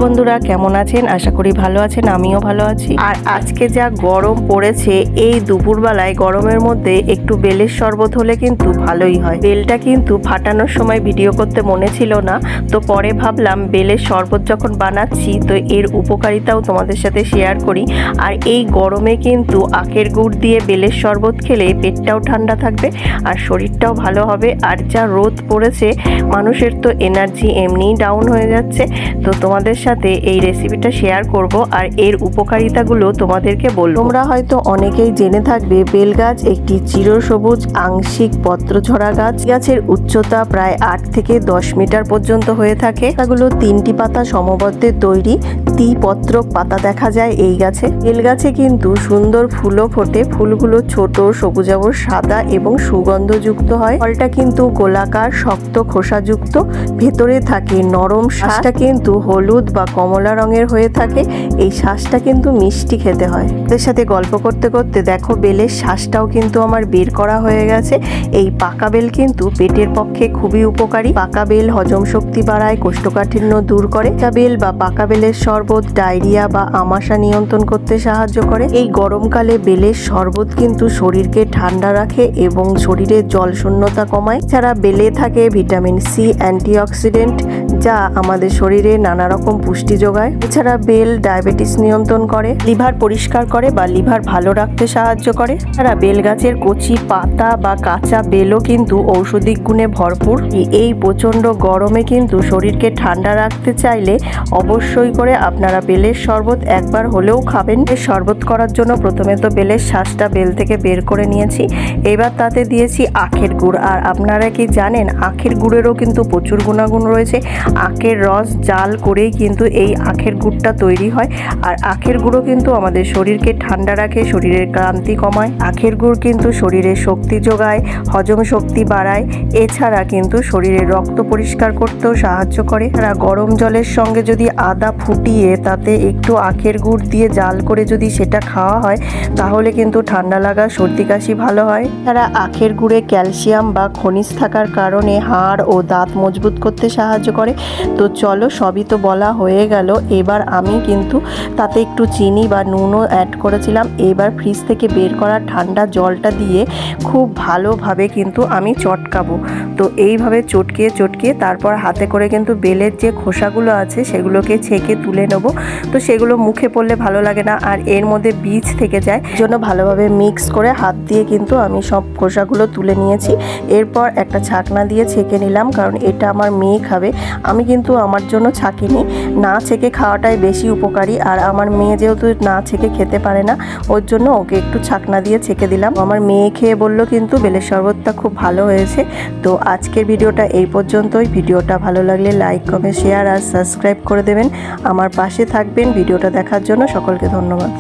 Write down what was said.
বন্ধুরা, কেমন আছেন? আশা করি ভালো আছেন, আমিও ভালো আছি। আর আজকে যা গরম পড়েছে, এই দুপুরবেলায় গরমের মধ্যে একটু বেলের শরবত হলে কিন্তু ভালোই হয়। বেলটা কিন্তু ফাটানোর সময় ভিডিও করতে মনে ছিল না, তো পরে ভাবলাম বেলের শরবত যখন বানাচ্ছি তো এর উপকারিতাও তোমাদের সাথে শেয়ার করি। আর এই গরমে কিন্তু আখের গুড় দিয়ে বেলের শরবত খেলে পেটটাও ঠান্ডা থাকবে আর শরীরটাও ভালো হবে। আর যা রোদ পড়েছে, মানুষের তো এনার্জি এমনিই ডাউন হয়ে যাচ্ছে। তো তোমাদের সাথে এই রেসিপিটা শেয়ার করব আর এর উপকারিতাগুলো তোমাদেরকে বলবো। তোমরা হয়তো অনেকেই জেনে থাকবে, বেল গাছ একটি চিরসবুজ আংশিক পত্রঝরা গাছ। গাছের উচ্চতা প্রায় 8 থেকে 10 মিটার পর্যন্ত হয়ে থাকে। পাতাগুলো 3টি পাতা সমবদ্ধে তৈরি, দ্বিপত্রক পাতা দেখা যায় এই গাছে। বেল গাছে কিন্তু সুন্দর ফুলও ফোটে। ফুলগুলো ছোট, সবুজাভ সাদা এবং সুগন্ধযুক্ত হয়। ফলটা কিন্তু গোলাকার, শক্ত খোসাযুক্ত, ভেতরে থাকে নরম শ্বাসটা কিন্তু হলুদ বা কমলা রঙের হয়ে থাকে। এই শ্বাসটা কিন্তু মিষ্টি খেতে হয়। এর সাথে গল্প করতে করতে দেখো বেলের শ্বাসটাও কিন্তু আমার বের করা হয়ে গেছে। এই পাকা বেল কিন্তু পেটের পক্ষে খুবই উপকারী। পাকা বেল হজম শক্তি বাড়ায়, কোষ্ঠকাঠিন্য দূর করে। কাঁচা বেল বা পাকা বেলের শরবত ডায়রিয়া বা আমাশা নিয়ন্ত্রণ করতে সাহায্য করে। এই গরমকালে বেলের শরবত কিন্তু শরীরকে ঠান্ডা রাখে এবং শরীরের জল শূন্যতা কমায়। এছাড়া বেলে থাকে ভিটামিন সি, অ্যান্টিঅক্সিডেন্ট, যা আমাদের শরীরে নানা রকম পুষ্টি যোগায়। এছাড়া বেল ডায়াবেটিস নিয়ন্ত্রণ করে, লিভার পরিষ্কার করে বা লিভার ভালো রাখতে সাহায্য করে। এছাড়া বেল গাছের কচি পাতা বা কাঁচা বেলও কিন্তু ঔষধিক গুণে ভরপুর। এই প্রচণ্ড গরমে কিন্তু শরীরকে ঠান্ডা রাখতে চাইলে অবশ্যই করে আপনারা বেলের শরবত একবার হলেও খাবেন। শরবত করার জন্য প্রথমে তো বেলের শ্বাসটা বেল থেকে বের করে নিয়েছি। এবার তাতে দিয়েছি আখের গুড়। আর আপনারা কি জানেন, আখের গুড়েরও কিন্তু প্রচুর গুণাগুণ রয়েছে। আখের রস জাল করেই কিন্তু এই আখের গুড়টা তৈরি হয়। আর আখের গুঁড়ো কিন্তু আমাদের শরীরকে ঠান্ডা রাখে, শরীরের ক্লান্তি কমায়। আখের গুড় কিন্তু শরীরের শক্তি যোগায়, হজম শক্তি বাড়ায়। এছাড়া কিন্তু শরীরের রক্ত পরিষ্কার করতেও সাহায্য করে। আর গরম জলের সঙ্গে যদি আদা ফুটিয়ে তাতে একটু আখের গুড় দিয়ে জাল করে যদি সেটা খাওয়া হয়, তাহলে কিন্তু ঠান্ডা লাগা, সর্দি কাশি ভালো হয়। তারা আখের গুড়ে ক্যালসিয়াম বা খনিজ থাকার কারণে হাড় ও দাঁত মজবুত করতে সাহায্য করে। তো চলো, সবই তো বলা হয়ে গেল। এবার আমি কিন্তু তাতে একটু চিনি বা নুনও অ্যাড করেছিলাম। এবার ফ্রিজ থেকে বের করা ঠান্ডা জলটা দিয়ে খুব ভালোভাবে কিন্তু আমি চটকাবো। তো এইভাবে চটকিয়ে চটকিয়ে তারপর হাতে করে কিন্তু বেলের যে খোসাগুলো আছে সেগুলোকে ছেঁকে তুলে নেব। তো সেগুলো মুখে পড়লে ভালো লাগে না, আর এর মধ্যে বীজ থেকে যায়, জন্য ভালোভাবে মিক্স করে হাত দিয়ে কিন্তু আমি সব খোসাগুলো তুলে নিয়েছি। এরপর একটা ছাকনা দিয়ে ছেঁকে নিলাম, কারণ এটা আমার মেয়ে খাবে। আমি কিন্তু আমার জন্য ছাঁকিনি, না ছেঁকে খাওয়াটাই বেশি উপকারী। আর আমার মেয়ে যেহেতু না ছেঁকে খেতে পারে না, ওর জন্য ওকে একটু ছাকনা দিয়ে ছেঁকে দিলাম। আমার মেয়ে খেয়ে বলল কিন্তু বেলের শরবতটা খুব ভালো হয়েছে। তো আজকের ভিডিওটা এই পর্যন্তই। ভিডিওটা ভালো লাগলে লাইক, কমেন্ট, শেয়ার আর সাবস্ক্রাইব করে দেবেন। আমার পাশে থাকবেন। ভিডিওটা দেখার জন্য সকলকে ধন্যবাদ।